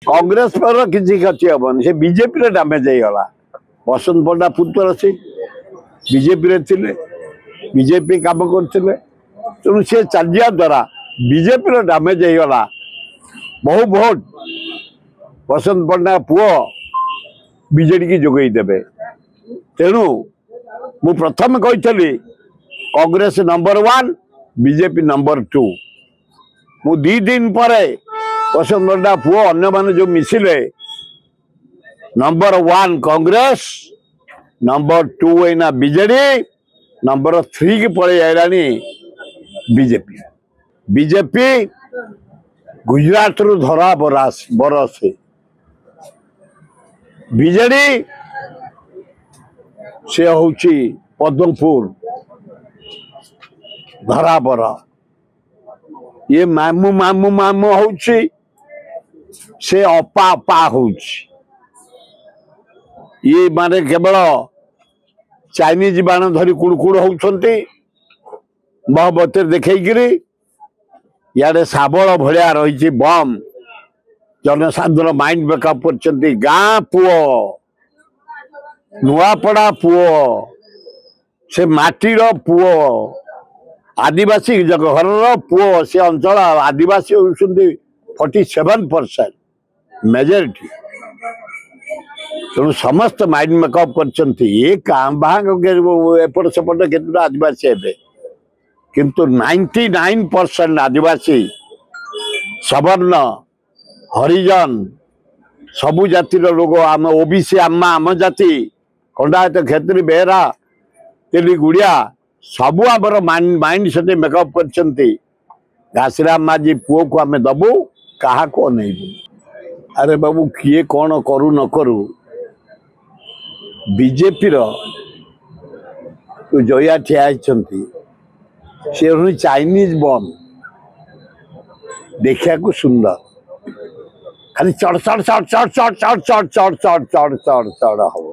कांग्रेस पर किसी क्षति हेनी से बीजेपी डैमेज होगा बसंत पंडा पुत्र से बीजेपी थे बीजेपी काम करते तेणु सी चलिया द्वारा बीजेपी डैमेज होगा बहु भोट बसंत पंडा पुओ बीजेडी की जोगई देवे तेणु मु प्रथम कही कांग्रेस नंबर 1 बीजेपी नंबर 2 मु 2 दिन पर बसंत पंडा पुओ अन्य माने जो मिसिले नंबर 1 कांग्रेस नंबर 2 एना बीजेडी नंबर 3 की पड़े आईलानी बीजेपी बीजेपी गुजरात रु धरा बरस बीजेडी से हूँ पद्मपुर धराबर ये मामू मामू मामू हूँ से अपा अपा हूँ ये माने केवल चाइनीज बाण धरी कुड़कुड़ होती बहबते देखी यारे शाबल भाया रही बम जनसाधारण माइंड मेकअप कर गाँ पुओ नुआपड़ा पुओ से माटीर पुओ आदिवासी घर पुओ से अंचल आदिवासी होती 47% मेजोरिटी तेणु समस्त माइंड मेकअप करपट सेपट के आदिवासी हे किंतु 99% आदिवासी सवर्ण हरिजन सबु जातिर लोग आम ओबीसी आम जाति खंडायत क्षेत्री बेहरा तेली गुड़िया सबू आमर माइंड सेट मेकअप करराम माझी पुओ को आम दबू क्या अनेबू अरे बाबू किए कौन करू न करू बीजेपी जया ठिया सी चाइनीज बम देखा सुंदर खाली चढ़ चढ़ चढ़ चढ़ चढ़ चढ़ चढ़ चढ़ चढ़ चढ़ चढ़ चढ़ हम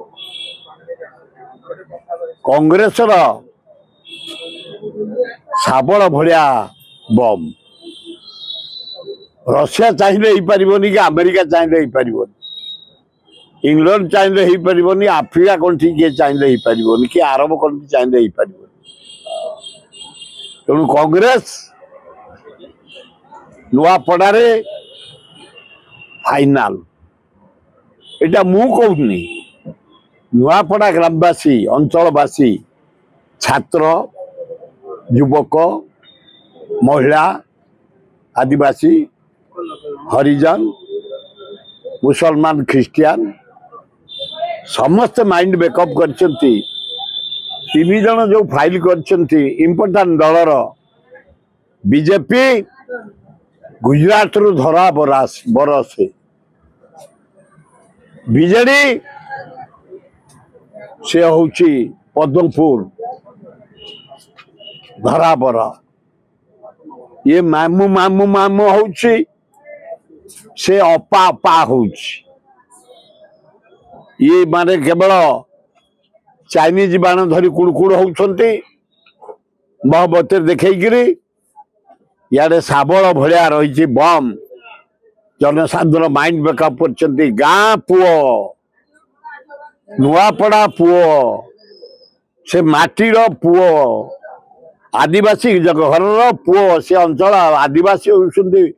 कांग्रेस शाबल भाया बम रशिया चाहिए हो पारिबनी कि अमेरिका चाहिए हो पारिबनी इंग्लैंड चाहिए हो पारिबनी आफ्रिका कंट्री किए चाहिए हो पारिबनी कि अरब कंट्री चाहिए हो पारिबनी तेणु कांग्रेस नुआपड़े फाइनाल एटा मु कहूनी नुआपड़ा ग्रामवासी अंचलवासी छात्र युवक महिला आदिवासी हरिजन मुसलमान ख्रिस्टियान समस्त माइंड मेकअप कर 3 जन जो फाइल कर इम्पोर्टाट दलर बीजेपी गुजरात रु धरा बरस बीजेडी से हूँ पद्मपुर धराबर ये मामू मामू मामू हूँ से अपा अपा हूँ ये माने केवल चाइनीज बाण धरी कुड़कुड़ होती बहबते देखी यारे शाबल भाया रही बम जनसाधारण माइंड मेकअप कर गाँ पुओ नुआपड़ा पुओ से माटीर पुओ आदिवासी घर पुओ से अंचल आदिवासी होती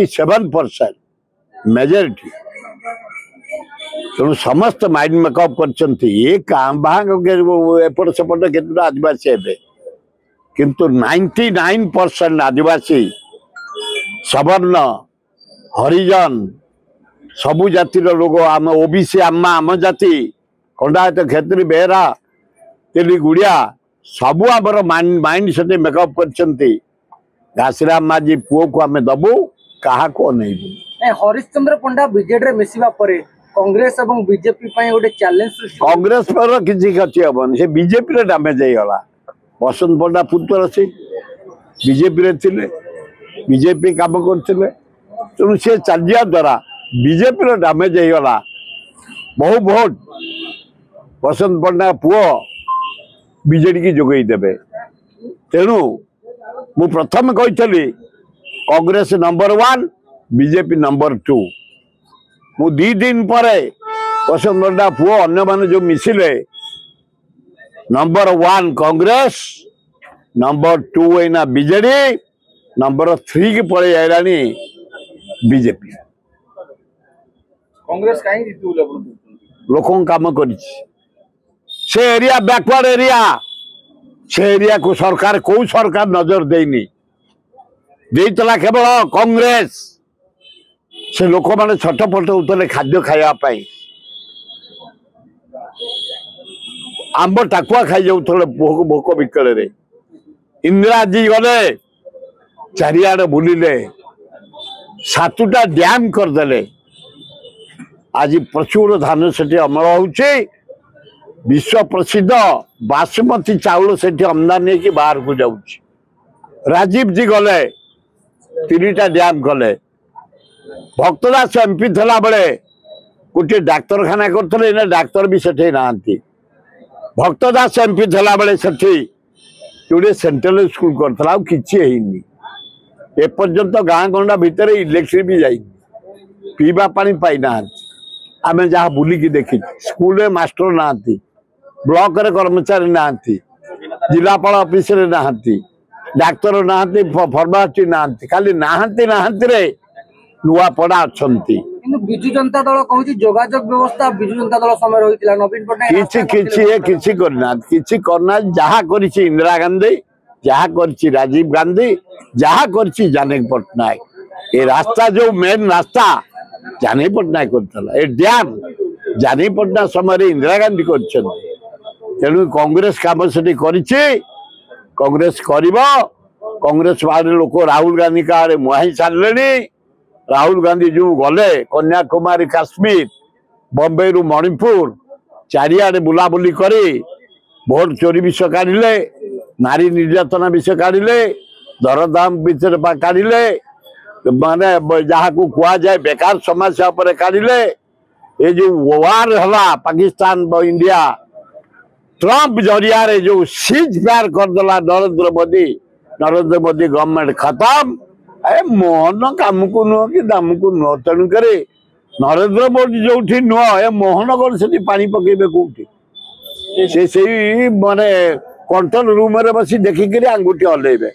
47% मेजोरिटी तेणु समस्त माइंड मेकअप करपट सेपट के आदिवासी हे किंतु 99% आदिवासी सवर्ण हरिजन सबु जातिर लोग आम ओबीसी आम जाति खंडायत क्षेत्री बेहरा तेली गुड़िया सबू आमर माइंड सेट मेकअप करराम माझी पुओ को आम दबू क्या अनेबू हरिश्चंद्र पंडा बीजेडी मिसवा कांग्रेस और बीजेपी गोटे चैलेंज कांग्रेस पर किसी क्षति हेनी से बीजेपी डैमेज होगा बसंत पंडा पुत्र से बीजेपी थे बीजेपी काम करते तेणु सी चलिया द्वारा बीजेपी डैमेज होगा बहु भोट बसंत पंडा पुओ बीजेडी की जोगई देवे तेणु मु प्रथम कही कांग्रेस नंबर 1 बीजेपी नंबर 2 मु 2 दिन पर बसंत पंडा पुओ अन्य माने जो मिसिले नंबर 1 कांग्रेस नंबर 2 एना बीजेडी नंबर 3 की पड़े आइलानी बीजेपी कांग्रेस कहीं जीतू लोकों काम कर से एरिया बैकवर्ड एरिया से एरिया को सरकार को सरकार नजर देनी देला केवल कांग्रेस से लोक मैंने छटपट होते खाद्य खावाई आंब टाकुआ खाई जाऊे भोक विकल इंदिरा जी गले चारिआडे बुलिले 7टा डैम करदे आज प्रचुर धान से अमल होची विश्व प्रसिद्ध बासमती चाउल से आमदानी की बाहर को जाऊँ राजीव जी गले 3टा डैम गले भक्तदास एमपी थला बेले गोटे डाक्तरखाना करते डाक्तर भी सेठे ना भक्तदास एमपी थला बेले सेठी गोटे सेंट्रल स्कूल करता किसी एपर्यंत गाँ गंडा भितर इलेक्ट्रिक भी जाए पीवा पानी पाई ना आम जहाँ बुलिकी देखी स्कूल मास्टर ना ब्लॉक रे कर्मचारी ना जिलापाल ऑफिस रे ना डाक्तर ना फर्मासी ना खाली ना रे नुआपड़ा अच्छा विजु जनता दल कहूँ जोगाजोग व्यवस्था विजु जनता दल समय रही नवीन पट्टनायक किसी करना जहाँ करिछि इंदिरा गांधी जहाँ करिछि राजीव गांधी जहाँ करिछि जानकी पट्टनायक ये रास्ता जो मेन रास्ता जानकी पट्टनायक करथला ए डैम जानकी पट्टनायक समय इंदिरा गांधी कर तेणु कांग्रेस काम से कांग्रेस कांग्रेस बाहर लोक राहुल गांधी का मुहाई सारे राहुल गांधी जो गले कन्याकुमारी काश्मीर बॉम्बे रु मणिपुर चारिआडे बुलाबुली करी भोट चोरी विषय काढ़िले नारी निर्यातना विषय काढ़िले दरदाम विषय काढ़िले माने जहाँ को कुआ जाए बेकार समस्या पर काढ़िले ये जो वार हला पाकिस्तान इंडिया ट्रंप जरिया रे जो सीज फायर करदेला नरेंद्र मोदी गवर्नमेंट खत्म ए मोहन काम को नुह कि दाम को नुह तेणुक नरेंद्र मोदी जो नुह ए मोहनगर से पानी पकेबे कौटी से माने कंट्रोल रूम रे बसी देखिक आंगुठी हल्लेबे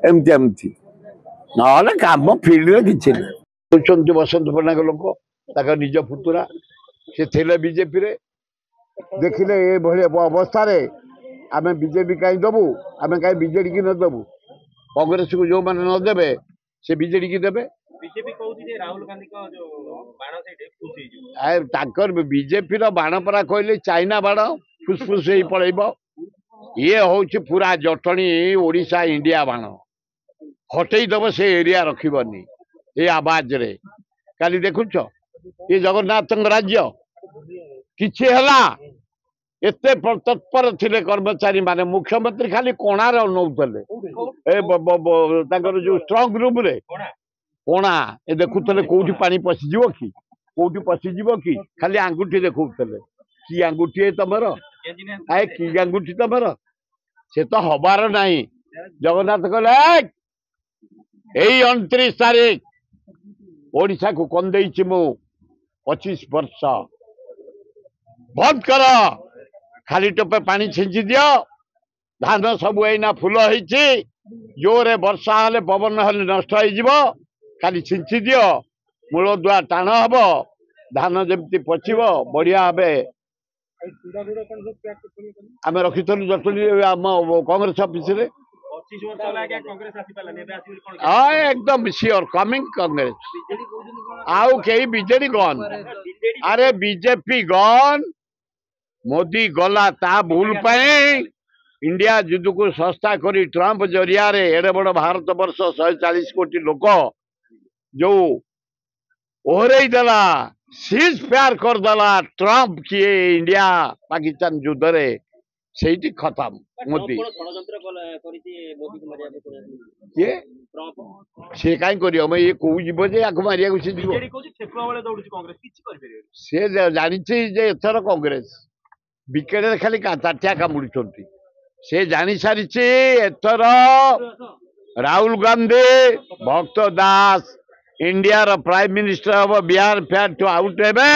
एमती ना काम फिल्ड किसी बसंत पट्टनायक लोक निज पुतुरा से थे बीजेपी रे देखिले ये अवस्था आम बीजेपी कहीं दबू आम कहीं बीजेडी की न दबू कांग्रेस को जो मैंने न देवे से बीजेडी की देवे बीजेपी कहूँ राहुल गांधी का जो बाण से बीजेपी बाण परा कहले चाइना बाण फुसफुस ही पड़ेब ये हूँ पूरा जटणी ओडिशा इंडिया बाण हटेदब से एरिया रखनी ये आवाज रे काली देखुच ये जगन्नाथ राज्य किछि हला एते तत्पर थिले कर्मचारी माने मुख्यमंत्री खाली कोणार नौतले जो स्ट्रंग रूम रे कोणा ए देखुतले कोठी पानी पसिजिवो कि कोठी पसिजिवो कि खाली आंगुठी देखुतले की आंगुठी है तमरो आए की आंगुठी तमरो से तो हबार नाही जगन्नाथ कहले एई 29 तारीख ओडिशा को कोन देइछि मु 25 वर्ष बंद कर खाली टोपे पानी छिंची दियो धान सब एना फुल होइछि जोरे वर्षा हेले पवन हेले नष्ट हो खाली छिंची दियो मूल दुआ टाण हम धान जमती पचिब बढ़िया हे आम रखिलु जटनी कांग्रेस ऑफिस रे हाँ एकदम श्योर कमिंग कांग्रेस आउ कई बीजेडी गन अरे बीजेपी गन मोदी गला ता भूल पाए इंडिया युद्ध को सस्ता करी ट्रंप जरिया रे एडे बड़ भारत वर्ष 140 कोटी लोक जो ओहरई देला सीज फायर कर देला ट्रंप किए इंडिया पाकिस्तान युद्ध रे सेठी खत्म मोदी ये से कहीं कर ये कौ जीव जे आग मारिया से जानी एथर कांग्रेस विकेट खाली ताटिया कामुड़ी से जानी सारी एथर राहुल गांधी भक्त दास इंडिया प्राइम मिनिस्टर हम बिहार फेयर टू आउट हेबे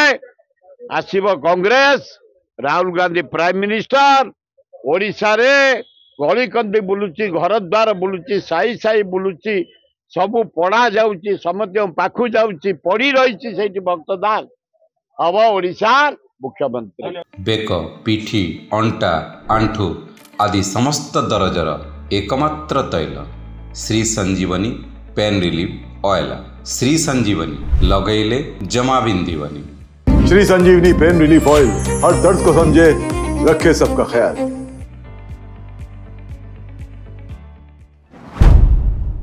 आसीबो कांग्रेस राहुल गांधी प्राइम मिनिस्टर ओडिशा रे गली कंदी बुलुची घर द्वार बुलुची साई साई बुलुची सबू पढ़ा जाउची समस्त पाखु जाउची पड़ी रही से भक्तदान हम ओडिशा मुख्यमंत्री। बेक पिठी अंटा आंठू आदि समस्त दरजर एकमात्र तैल श्री संजीवनी पेन रिलीफ ऑयल। श्री संजीवनी लगैले जमा बिंदीवनी। श्री संजीवनी पेन रिलीफ ऑयल हर दर्द को समझे, रखे सबका ख्याल।